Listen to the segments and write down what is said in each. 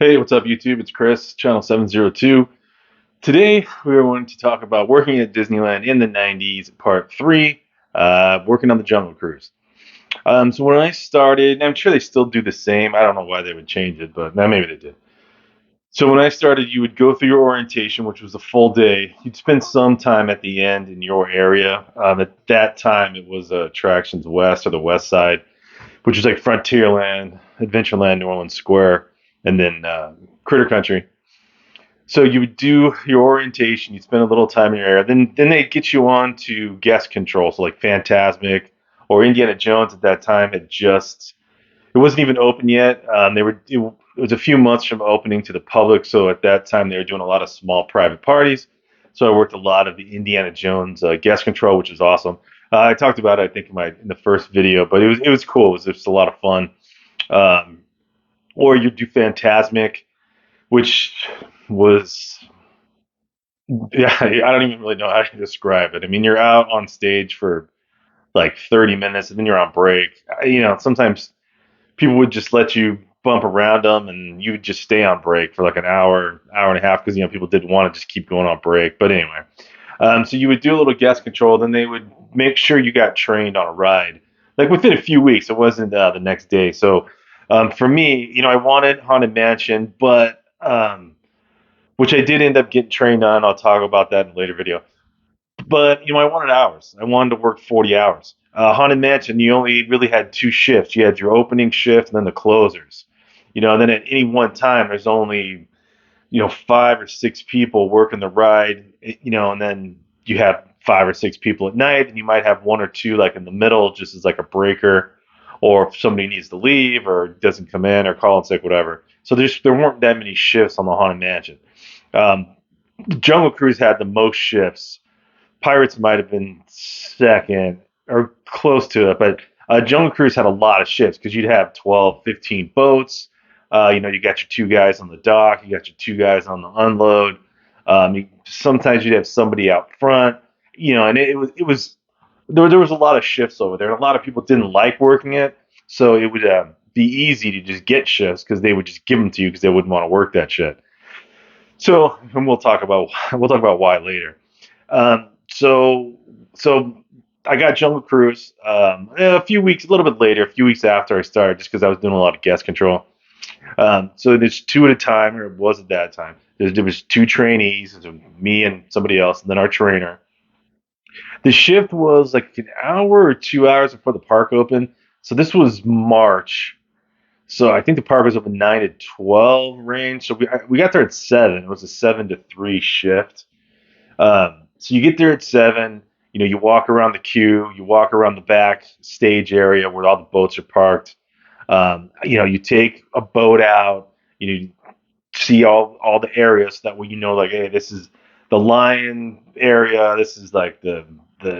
Hey, what's up, YouTube? It's Chris, channel 702. Today, we are going to talk about working at Disneyland in the 90s, part three, working on the Jungle Cruise. So when I started, and I'm sure they still do the same. I don't know why they would change it, but maybe they did. So when I started, you would go through your orientation, which was a full day. You'd spend some time at the end in your area. At that time, it was Attractions West or the West Side, which was like Frontierland, Adventureland, New Orleans Square, and then Critter Country. So you would do your orientation, you'd spend a little time in your area, then they'd get you on to guest control, so like Fantasmic or Indiana Jones at that time had just it wasn't even open yet. It was a few months from opening to the public, so at that time they were doing a lot of small private parties. So I worked a lot of the Indiana Jones guest control, which is awesome. I talked about it, I think, in the first video, but it was cool. It was just a lot of fun. Um, or you do Fantasmic, which was yeah, I don't even really know how to describe it. I mean, you're out on stage for like 30 minutes and then you're on break. Sometimes people would just let you bump around them and you would just stay on break for like an hour, hour and a half because people didn't want to just keep going on break. But anyway, so you would do a little guest control, then they would make sure you got trained on a ride like within a few weeks. It wasn't the next day. So for me, I wanted Haunted Mansion, but which I did end up getting trained on. I'll talk about that in a later video. But I wanted hours. I wanted to work 40 hours. Haunted Mansion, you only really had two shifts. You had your opening shift and then the closers. And then at any one time, there's only five or six people working the ride. And then you have five or six people at night, and you might have one or two like in the middle, just as like a breaker, or if somebody needs to leave or doesn't come in or call in sick, whatever. So there weren't that many shifts on the Haunted Mansion. Um, Jungle Cruise had the most shifts. Pirates might have been second or close to it, but Jungle Cruise had a lot of shifts because you'd have 12, 15 boats. You got your two guys on the dock, you got your two guys on the unload. Sometimes you'd have somebody out front, and it was there was a lot of shifts over there, and a lot of people didn't like working it, so it would be easy to just get shifts because they would just give them to you because they wouldn't want to work that shit. So, and we'll talk about why later. So I got Jungle Cruise a few weeks, a little bit later, a few weeks after I started, just because I was doing a lot of guest control. So there's two at a time, or it was at that time. There was two trainees, so me and somebody else, and then our trainer. The shift was like an hour or 2 hours before the park opened. So this was March. So I think the park was open 9 to 12 range. So we got there at 7. It was a 7 to 3 shift. So you get there at 7. You walk around the queue. You walk around the back stage area where all the boats are parked. You take a boat out. You see all the areas so that way like, hey, this is the lion area. This is like the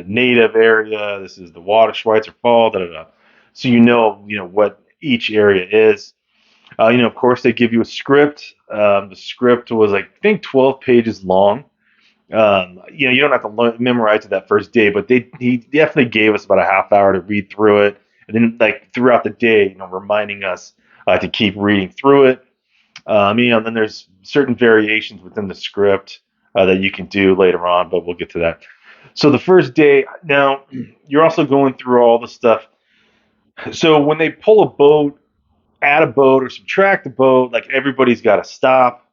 native area. This is the water Schweitzer Fall. Da da da. So what each area is. Of course, they give you a script. The script was like, I think 12 pages long. You don't have to memorize it that first day, but he definitely gave us about a half hour to read through it, and then like throughout the day, reminding us to keep reading through it. Then there's certain variations within the script that you can do later on, but we'll get to that. So the first day, now you're also going through all the stuff. So when they pull a boat, add a boat, or subtract a boat, like everybody's got to stop.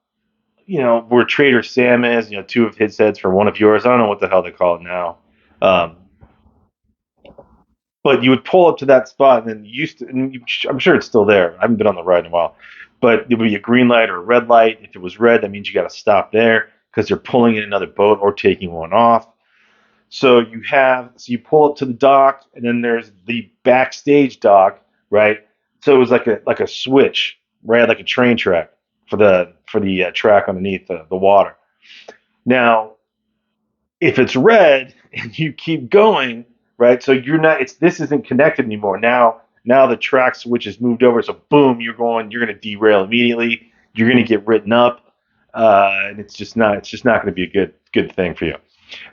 Where Trader Sam is, two of his heads for one of yours. I don't know what the hell they call it now. Um, but you would pull up to that spot, and then I'm sure it's still there. I haven't been on the ride in a while. But there would be a green light or a red light. If it was red, that means you got to stop there because they're pulling in another boat or taking one off. So you pull up to the dock, and then there's the backstage dock, right? So it was like a switch, right? Like a train track for the track underneath the water. Now, if it's red and you keep going, right? So this isn't connected anymore. Now the track switch is moved over. So boom, you're going to derail immediately. You're going to get written up. And it's just not going to be a good thing for you.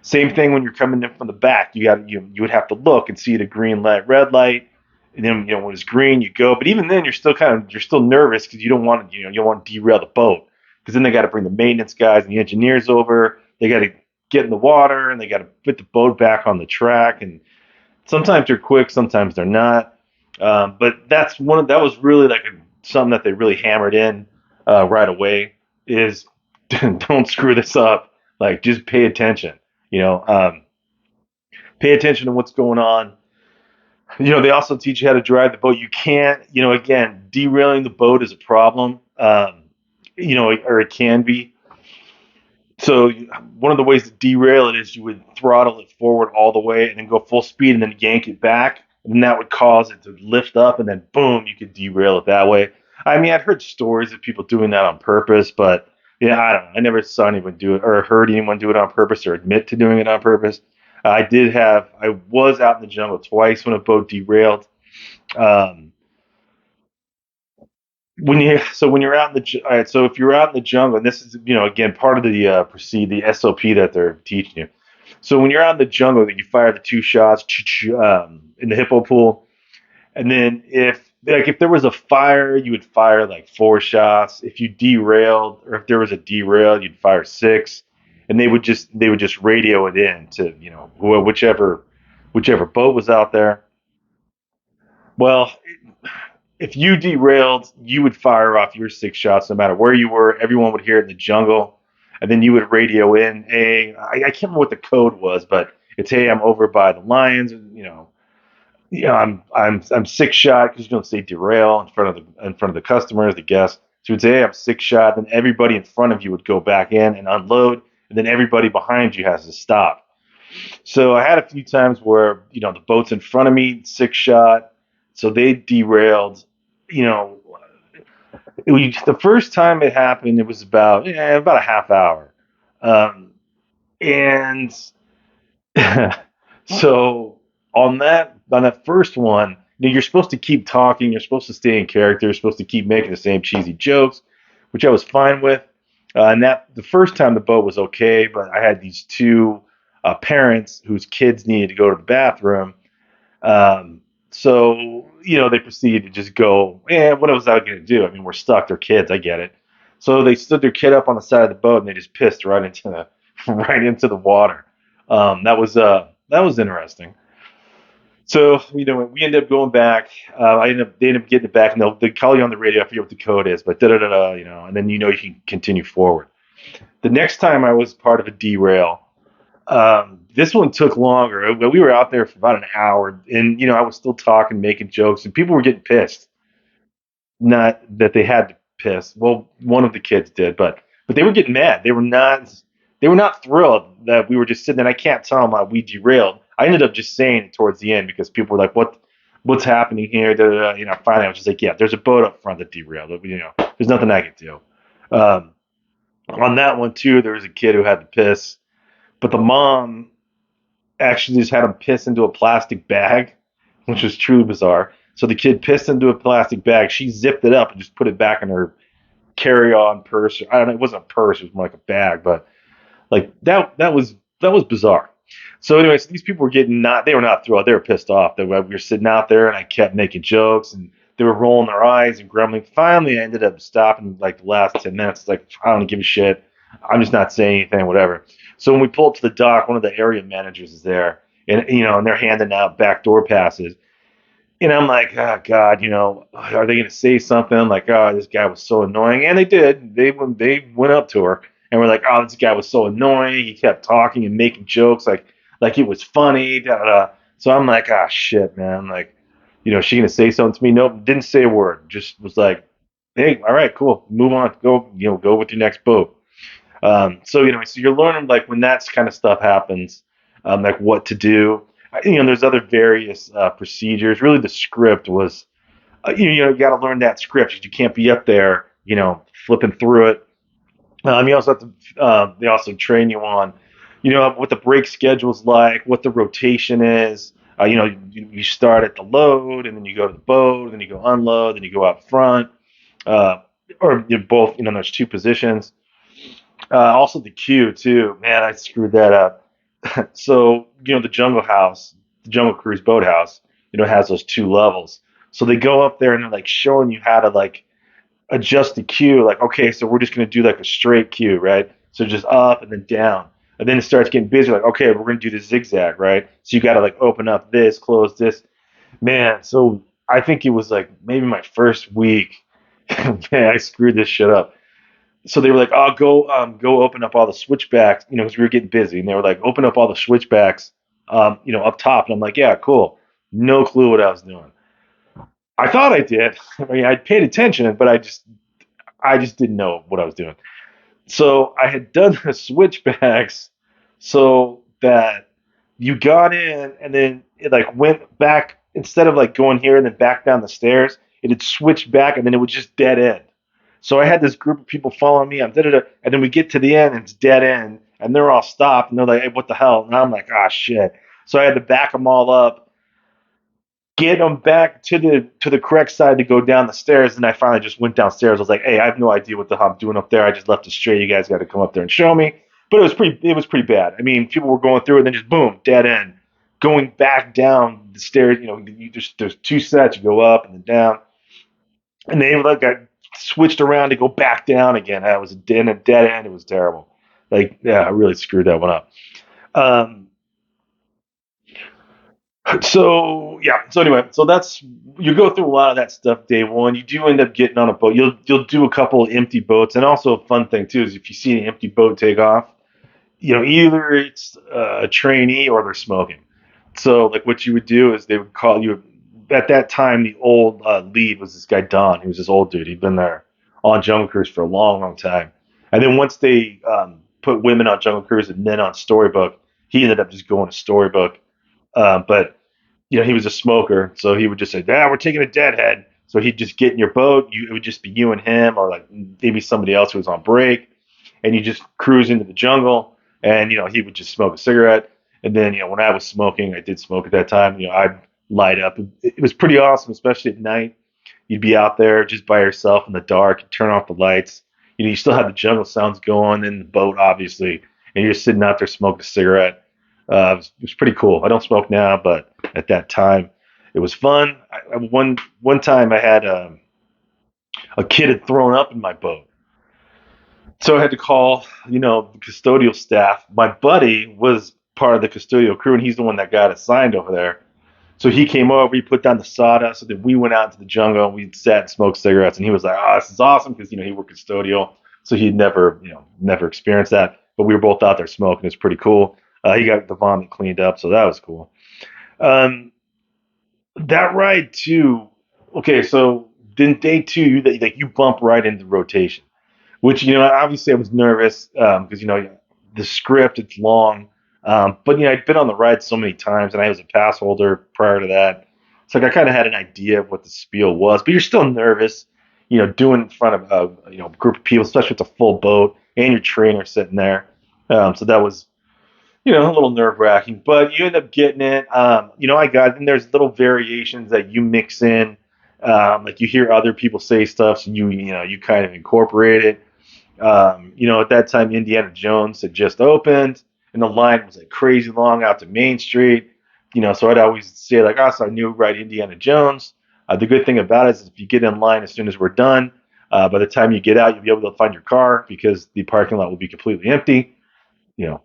Same thing when you're coming in from the back. You would have to look and see the green light, red light. And then when it's green, you go. But even then, you're still nervous because you don't want to you don't want to derail the boat because then they got to bring the maintenance guys and the engineers over. They got to get in the water and they got to put the boat back on the track. And sometimes they're quick, sometimes they're not. But that was really like something that they really hammered in right away is don't screw this up. Like just pay attention. You know, pay attention to what's going on. They also teach you how to drive the boat. You can't, again, derailing the boat is a problem. Or it can be. So one of the ways to derail it is you would throttle it forward all the way and then go full speed and then yank it back, and then that would cause it to lift up, and then boom, you could derail it that way. I mean, I'd heard stories of people doing that on purpose, but yeah, I don't know. I never saw anyone do it or heard anyone do it on purpose or admit to doing it on purpose. I was out in the jungle twice when a boat derailed. Um, when you're out in all right, so if you're out in the jungle, and this is again part of the the SOP that they're teaching you. So when you're out in the jungle, you fire the two shots in the hippo pool, and then if there was a fire, you would fire like four shots. If you derailed, or if there was a derail, you'd fire six, and they would just radio it in to whichever boat was out there. Well, if you derailed, you would fire off your six shots no matter where you were. Everyone would hear it in the jungle, and then you would radio in. Hey, I can't remember what the code was, but it's hey, I'm over by the lions. I'm six shot because you don't say derail in front of the customers, the guests. So you'd say hey, I'm six shot. Then everybody in front of you would go back in and unload, and then everybody behind you has to stop. So I had a few times where the boats in front of me six shot, so they derailed. You know, the first time it happened, it was about a half hour, and so on that first one, you're supposed to keep talking, you're supposed to stay in character, you're supposed to keep making the same cheesy jokes, which I was fine with. And that the first time the boat was okay, but I had these two parents whose kids needed to go to the bathroom. So they proceeded to just go. What was I going to do? I mean, we're stuck. They're kids. I get it. So they stood their kid up on the side of the boat and they just pissed right into the right into the water. That was interesting. So we ended up going back. They ended up getting it back, and they call you on the radio. I forget what the code is, but da da da da. And then you can continue forward. The next time I was part of a derail, this one took longer. We were out there for about an hour, and I was still talking, making jokes, and people were getting pissed. Not that they had to piss. Well, one of the kids did, but they were getting mad. They were not thrilled that we were just sitting there. And I can't tell them how we derailed. I ended up just saying it towards the end because people were like, what's happening here? Da, da, da. Finally I was just like, yeah, there's a boat up front that derailed. There's nothing I can do. Um, on that one too, there was a kid who had to piss, but the mom actually just had him piss into a plastic bag, which was truly bizarre. So the kid pissed into a plastic bag. She zipped it up and just put it back in her carry-on purse. I don't know. It wasn't a purse. It was more like a bag, but like that was bizarre. So anyways, these people they were not thrilled. They were pissed off that we were sitting out there and I kept making jokes and they were rolling their eyes and grumbling. Finally, I ended up stopping like the last 10 minutes. Like, I don't give a shit. I'm just not saying anything, whatever. So when we pull up to the dock, one of the area managers is there and they're handing out backdoor passes. And I'm like, oh God, are they going to say something? I'm like, oh, this guy was so annoying. And they did. They went up to her and were like, oh, this guy was so annoying. He kept talking and making jokes like it was funny. Da, da, da. So I'm like, ah, shit, man. Like, she going to say something to me? Nope, didn't say a word. Just was like, hey, all right, cool. Move on. Go with your next boat. So you're learning like when that kind of stuff happens, like what to do. There's other various procedures. Really, the script was, you got to learn that script. You can't be up there, flipping through it. You also have to. They also train you on, what the break schedule's like, what the rotation is. You start at the load, and then you go to the boat, and then you go unload, then you go out front, uh, or you both. There's two positions. Also the queue too. Man, I screwed that up. So the Jungle House, the Jungle Cruise boathouse, has those two levels. So they go up there and they're like showing you how to like adjust the cue. Like, okay, so we're just gonna do like a straight cue, right? So just up and then down. And then it starts getting busy, like, okay, we're gonna do the zigzag, right? So you gotta like open up this, close this. Man, so I think it was like maybe my first week. Man, I screwed this shit up. So they were like, "Oh, go open up all the switchbacks," because we were getting busy, and they were like, "Open up all the switchbacks, up top." And I'm like, "Yeah, cool." No clue what I was doing. I thought I did. I mean, I paid attention, but I just didn't know what I was doing. So I had done the switchbacks so that you got in, and then it like went back instead of like going here and then back down the stairs. It had switched back, and then it would just dead end. So I had this group of people following me. I'm da-da-da, and then we get to the end, and it's dead end, and they're all stopped, and they're like, "Hey, what the hell?" And I'm like, "Ah, shit." So I had to back them all up, get them back to the correct side to go down the stairs, and I finally just went downstairs. I was like, "Hey, I have no idea what the hell I'm doing up there. I just left it straight. You guys got to come up there and show me." But it was pretty bad. I mean, people were going through, and then just boom, dead end. Going back down the stairs, there's two sets. You go up and then down, and they like got switched around to go back down again. That was a dead end. It was terrible. Like, yeah, I really screwed that one up. Um, so yeah. So anyway, so that's you go through a lot of that stuff day one. You do end up getting on a boat. You'll do a couple of empty boats, and also a fun thing too is if you see an empty boat take off, either it's a trainee or they're smoking. So like what you would do is they would call you. At that time, the old lead was this guy Don. He was this old dude. He'd been there on Jungle Cruise for a long, long time. And then once they put women on Jungle Cruise and men on Storybook, he ended up just going to Storybook. But he was a smoker, so he would just say, "Yeah, we're taking a deadhead." So he'd just get in your boat. It would just be you and him, or like maybe somebody else who was on break, and you just cruise into the jungle. And he would just smoke a cigarette. And then when I was smoking, I did smoke at that time. I'd light up. It was pretty awesome, especially at night. You'd be out there just by yourself in the dark. You turn off the lights. You still have the jungle sounds going in the boat, obviously, and you're just sitting out there smoking a cigarette. It was pretty cool. I don't smoke now, but at that time, it was fun. One time I had a kid had thrown up in my boat, so I had to call the custodial staff. My buddy was part of the custodial crew, and he's the one that got assigned over there. So he came over, he put down the sawdust, so then we went out into the jungle and we sat and smoked cigarettes. And he was like, "Oh, this is awesome," because he worked custodial, so he'd never experienced that. But we were both out there smoking. It's pretty cool. He got the vomit cleaned up, so that was cool. Um, that ride too. Okay, so then day two, you bump right into rotation, which obviously I was nervous because the script it's long, but I'd been on the ride so many times and I was a pass holder prior to that, so like I kind of had an idea of what the spiel was, but you're still nervous, doing in front of a group of people, especially with a full boat and your trainer sitting there. So that was a little nerve wracking, but you end up getting it. I got and there's little variations that you mix in. Like you hear other people say stuff, so you kind of incorporate it. At that time, Indiana Jones had just opened, and the line was like crazy long out to Main Street. So I'd always say like, "Oh, so I knew right Indiana Jones." The good thing about it is if you get in line as soon as we're done, by the time you get out, you'll be able to find your car because the parking lot will be completely empty. You know,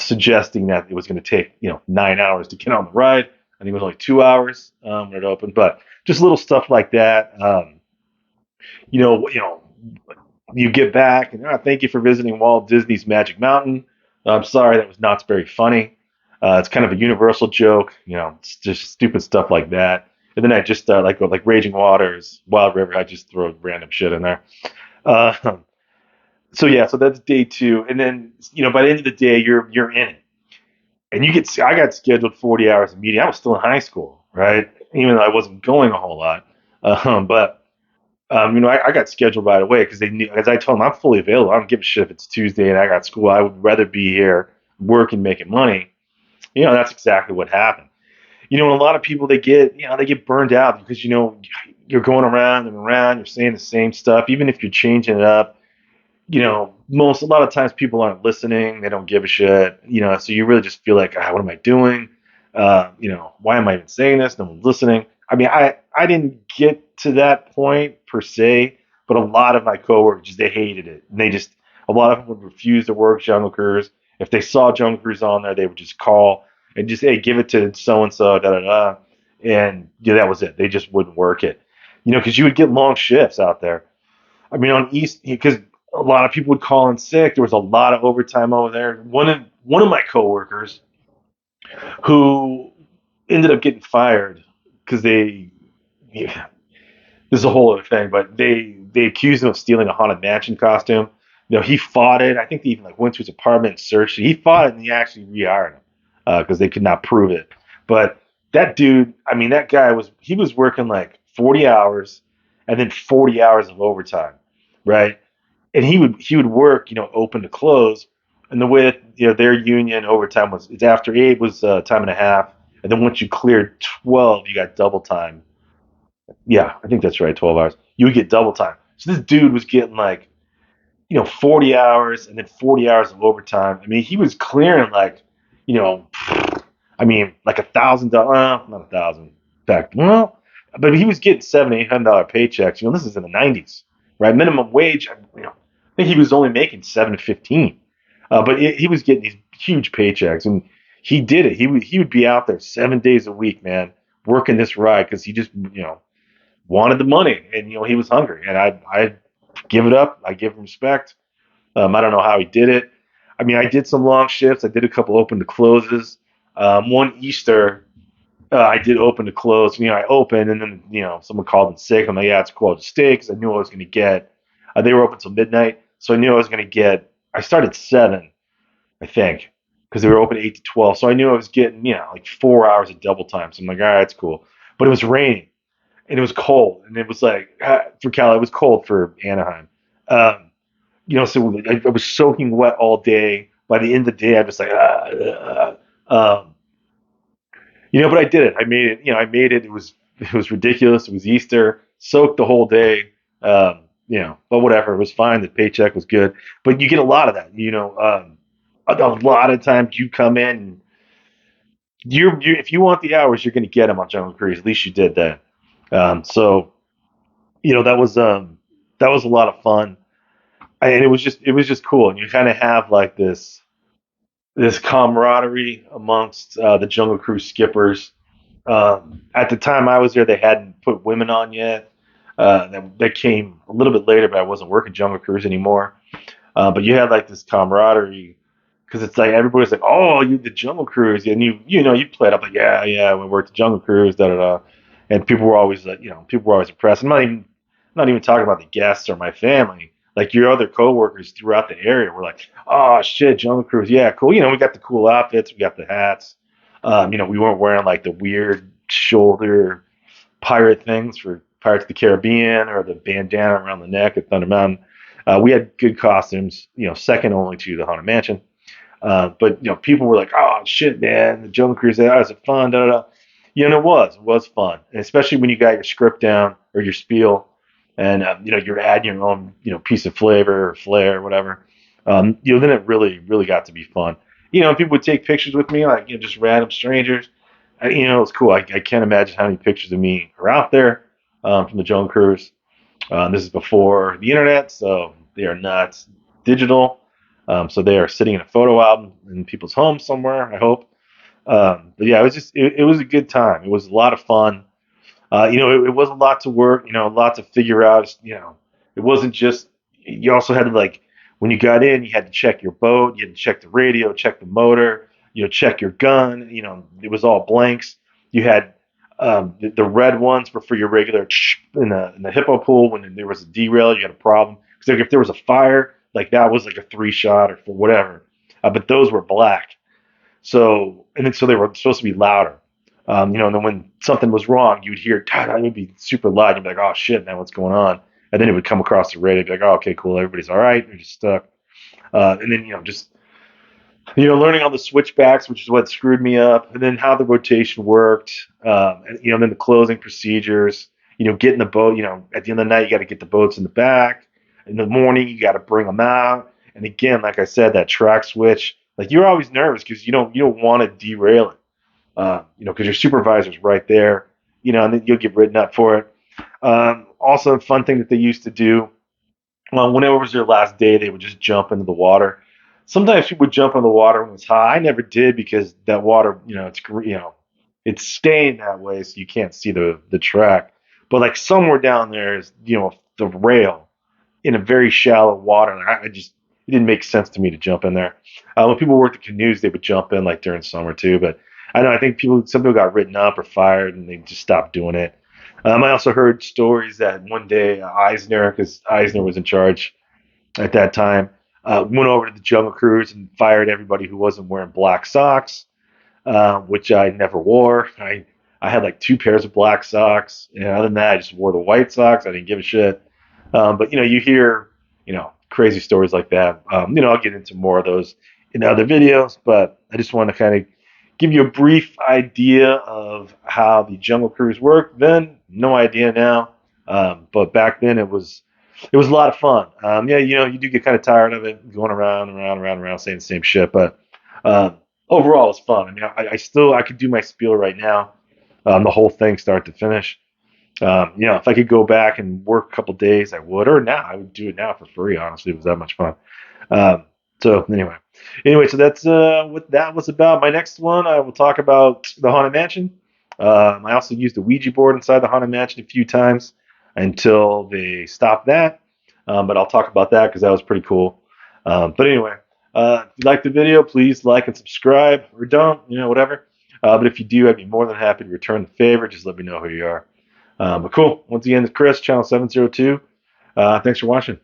Suggesting that it was going to take 9 hours to get on the ride. I think it was only 2 hours when it opened, but just little stuff like that. You know, you know, you get back and thank you for visiting Walt Disney's Magic Mountain. I'm sorry that was not very funny. It's kind of a universal joke. It's just stupid stuff like that. And then I just like Raging Waters, Wild River. I just throw random shit in there. Uh, so yeah, so that's day two, and then by the end of the day, you're in it, and I got scheduled 40 hours of meeting. I was still in high school, right? Even though I wasn't going a whole lot, but I got scheduled right away because they knew, as I told them, I'm fully available. I don't give a shit if it's Tuesday and I got school. I would rather be here working, making money. That's exactly what happened. And a lot of people they get burned out because you're going around and around. You're saying the same stuff, even if you're changing it up. A lot of times people aren't listening. They don't give a shit. So you really just feel like, what am I doing? Why am I even saying this? No one's listening. I mean, I didn't get to that point per se, but a lot of my coworkers they hated it, and they just a lot of them would refuse to work Jungle Cruise. If they saw Jungle Cruise on there, they would just call and just hey, give it to so and so, da da da, and yeah, that was it. They just wouldn't work it, because you would get long shifts out there. I mean, on East because a lot of people would call in sick. There was a lot of overtime over there. One of my coworkers who ended up getting fired because yeah, this is a whole other thing, but they accused him of stealing a haunted mansion costume. He fought it. I think they even like went to his apartment and searched it. He fought it and he actually rehired him because they could not prove it. But that dude, I mean, that guy was working like 40 hours and then 40 hours of overtime, right? And he would work, open to close. And the way that, their union overtime was, it's after 8 was time and a half, and then once you cleared 12, you got double time. Yeah, I think that's right, 12 hours. You would get double time. So this dude was getting like, 40 hours and then 40 hours of overtime. I mean, he was clearing like, you know, I mean, like $1,000, not 1,000. In fact, well, but he was getting $700, $800 paychecks. This is in the 90s, right? Minimum wage, I think he was only making 715. But he was getting these huge paychecks, and he did it. He would be out there 7 days a week, man, working this ride because he just wanted the money, and he was hungry, and I give it up. I give him respect. I don't know how he did it. I mean, I did some long shifts. I did a couple open to closes. One Easter, I did open to close. I opened, and then someone called in sick. I'm like, yeah, it's cool. I'll just stay because I knew I was going to get. They were open till midnight, so I knew I was going to get. I started 7, I think, because they were open 8 to 12. So I knew I was getting like 4 hours of double time. So I'm like, all right, it's cool. But it was raining and it was cold, and it was like for Cali, it was cold for Anaheim. So I was soaking wet all day. By the end of the day, I was like, but I did it. I made it. I made it. It was ridiculous. It was Easter. Soaked the whole day. But whatever. It was fine. The paycheck was good. But you get a lot of that. A lot of times you come in and if you want the hours, you're going to get them on Jungle Cruise. At least you did that. So that was a lot of fun, and it was just cool. And you kind of have like this camaraderie amongst the Jungle Cruise skippers. At the time I was there, they hadn't put women on yet. That came a little bit later, but I wasn't working Jungle Cruise anymore. But you had like this camaraderie because it's like everybody's like, "Oh, you did Jungle Cruise," and you played up like, "Yeah, yeah, we worked the Jungle Cruise, da da da," and people were always like, people were always impressed. I'm not even talking about the guests or my family. Like your other coworkers throughout the area were like, "Oh shit, Jungle Cruise, yeah, cool." We got the cool outfits, we got the hats. We weren't wearing like the weird shoulder pirate things for Pirates of the Caribbean or the bandana around the neck at Thunder Mountain. We had good costumes, second only to the Haunted Mansion. But people were like, "Oh shit, man, the Jungle Cruise, that was fun." Da, da, da. It was fun, and especially when you got your script down or your spiel, and you're adding your own piece of flavor or flair or whatever. Then it really really got to be fun. People would take pictures with me, like just random strangers. It was cool. I can't imagine how many pictures of me are out there from the Jungle Cruise. This is before the internet, so they are not digital. So they are sitting in a photo album in people's homes somewhere, I hope. But yeah, it was a good time. It was a lot of fun. It was a lot to work, a lot to figure out. It wasn't just, you also had to like, when you got in, you had to check your boat, you had to check the radio, check the motor, check your gun, it was all blanks. You had the red ones were for your regular in the hippo pool. When there was a derail, you had a problem. Because like, if there was a fire, like that was like a 3 shot or for whatever. But those were black. So they were supposed to be louder. And then when something was wrong, you'd hear, God, it would be super loud. You'd be like, oh shit, man, what's going on? And then it would come across the radio, be like, oh, okay, cool, everybody's all right, they're just stuck. And then just learning all the switchbacks, which is what screwed me up, and then how the rotation worked, and then the closing procedures. Getting the boat. At the end of the night, you got to get the boats in the back. In the morning, you got to bring them out. And again, like I said, that track switch, like you're always nervous because you don't want to derail it. Because your supervisor's right there. and then you'll get written up for it. Also, a fun thing that they used to do, whenever it was their last day, they would just jump into the water. Sometimes people would jump in the water when it's high. I never did because that water, it's staying that way, so you can't see the track. But like somewhere down there is, the rail in a very shallow water. And I just it didn't make sense to me to jump in there. When people worked the canoes, they would jump in like during summer too. But I know I think some people got written up or fired, and they just stopped doing it. I also heard stories that one day Eisner, because Eisner was in charge at that time, went over to the Jungle Cruise and fired everybody who wasn't wearing black socks, which I never wore. I had like two pairs of black socks. And other than that, I just wore the white socks. I didn't give a shit. But you hear crazy stories like that. I'll get into more of those in other videos, but I just want to kind of give you a brief idea of how the Jungle Cruise worked. Then, no idea now, but back then it was a lot of fun. Yeah, you do get kind of tired of it, going around and around and around and around saying the same shit, but um, overall it's fun. I mean, I could do my spiel right now, the whole thing start to finish. If I could go back and work a couple days, I would. Or now, I would do it now for free. Honestly, it was that much fun. So anyway, so that's what that was about. My next one, I will talk about the Haunted Mansion. I also used the Ouija board inside the Haunted Mansion a few times until they stopped that. But I'll talk about that because that was pretty cool. But anyway, if you like the video, please like and subscribe, or don't, whatever. But if you do, I'd be more than happy to return the favor. Just let me know who you are. But cool. Once again, it's Chris, channel 702. Thanks for watching.